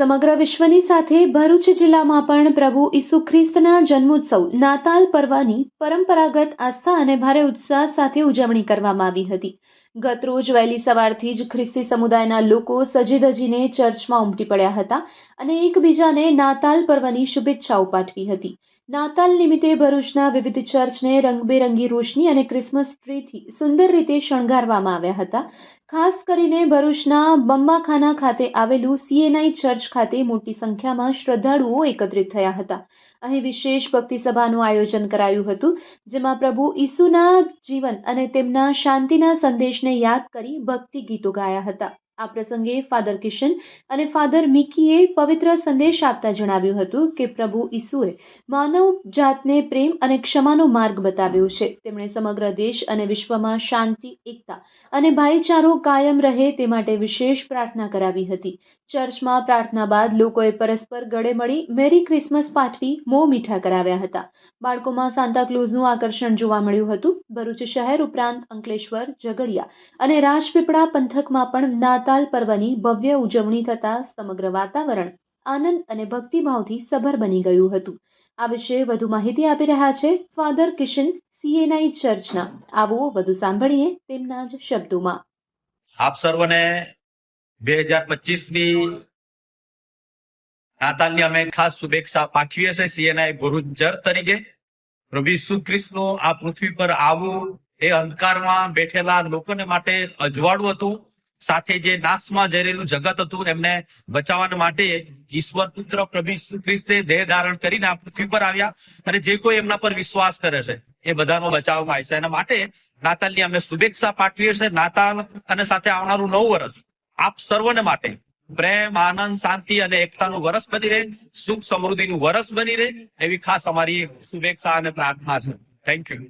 સમગ્ર વિશ્વની સાથે ભરૂચ જિલ્લામાં પણ પ્રભુ ઈસુ ખ્રિસ્તના જન્મોત્સવ નાતાલ પર્વની પરંપરાગત આસ્થા અને ભારે ઉત્સાહ સાથે ઉજવણી કરવામાં આવી હતી। ગતરોજ વહેલી સવારથી જ ખ્રિસ્તી સમુદાયના લોકો સજી ધજીને ચર્ચમાં ઉમટી પડ્યા હતા અને એકબીજાને નાતાલ પર્વની શુભેચ્છાઓ પાઠવી હતી। નાતાલ નિમિત્તે ભરૂચના વિવિધ ચર્ચને રંગબેરંગી રોશની અને ક્રિસમસ ટ્રીથી સુંદર રીતે શણગારવામાં આવ્યા હતા। ખાસ કરીને ભરૂચના બંબાખાના ખાતે આવેલું CNI ચર્ચ ખાતે મોટી સંખ્યામાં શ્રદ્ધાળુઓ એકત્રિત થયા હતા। અહીં વિશેષ ભક્તિ સભાનું આયોજન કરાયું હતું, જેમાં પ્રભુ ઈસુના જીવન અને તેમના શાંતિના સંદેશને યાદ કરી ભક્તિ ગીતો ગાયા હતા। આ પ્રસંગે ફાધર કિશન અને ફાધર મિકીએ પવિત્ર સંદેશ આપતા જણાવ્યું હતું કે પ્રભુ ઈસુએ માનવ જાતને પ્રેમ અને ક્ષમાનો માર્ગ બતાવ્યો છે। તેમણે સમગ્ર દેશ અને વિશ્વમાં શાંતિ, એકતા અને ભાઈચારો કાયમ રહે તે માટે વિશેષ પ્રાર્થના કરાવી હતી। ચર્ચમાં પ્રાર્થના બાદ લોકોએ પરસ્પર ગળે મળી મેરી ક્રિસમસ પાઠવી મોં મીઠા કરાવ્યા હતા। બાળકોમાં સાન્તાક્લોઝનું આકર્ષણ જોવા મળ્યું હતું। ભરૂચ શહેર ઉપરાંત અંકલેશ્વર, ઝઘડિયા અને રાજપીપળા પંથકમાં પણ નાતાલ પર્વની ભવ્ય ઉજવણી થતા સમગ્ર વાતાવરણ આનંદ અને ભક્તિભાવથી સભર બની ગયું હતું। આ વિશે વધુ માહિતી આપી રહ્યા છે ફાધર કિશન, CNI ચર્ચના। આવો વધુ સાંભળીએ તેમના જ શબ્દોમાં। આપ સર્વને 2025ની નાતાલની અમે ખાસ શુભેચ્છા પાઠવીએ છીએ CNI ભરૂચ ચર્ચ તરીકે। પ્રભુ ઈસુ ખ્રિસ્તનું આ પૃથ્વી પર આવવું એ અંધકારમાં બેઠેલા લોકોને માટે અજવાળું હતું। સાથે જે નાશમાં જઈ રહેલું જગત હતું એમને બચાવવા માટે ઈશ્વર પુત્ર પ્રભુ ઈસુ ખ્રિસ્તે દેહ ધારણ કરીને આ પૃથ્વી પર આવ્યા અને જે કોઈ એમના પર વિશ્વાસ કરે છે એ બધાનો બચાવ થાય છે। એના માટે નાતાલની અમે શુભેચ્છા પાઠવીએ છીએ। નાતાલ અને સાથે આવનારું નવું વર્ષ આપ સર્વને માટે પ્રેમ, આનંદ, શાંતિ અને એકતાનું વર્ષ બની રહે, સુખ સમૃદ્ધિનું વર્ષ બની રહે એવી ખાસ અમારી શુભેચ્છા અને પ્રાર્થના છે। Thank you.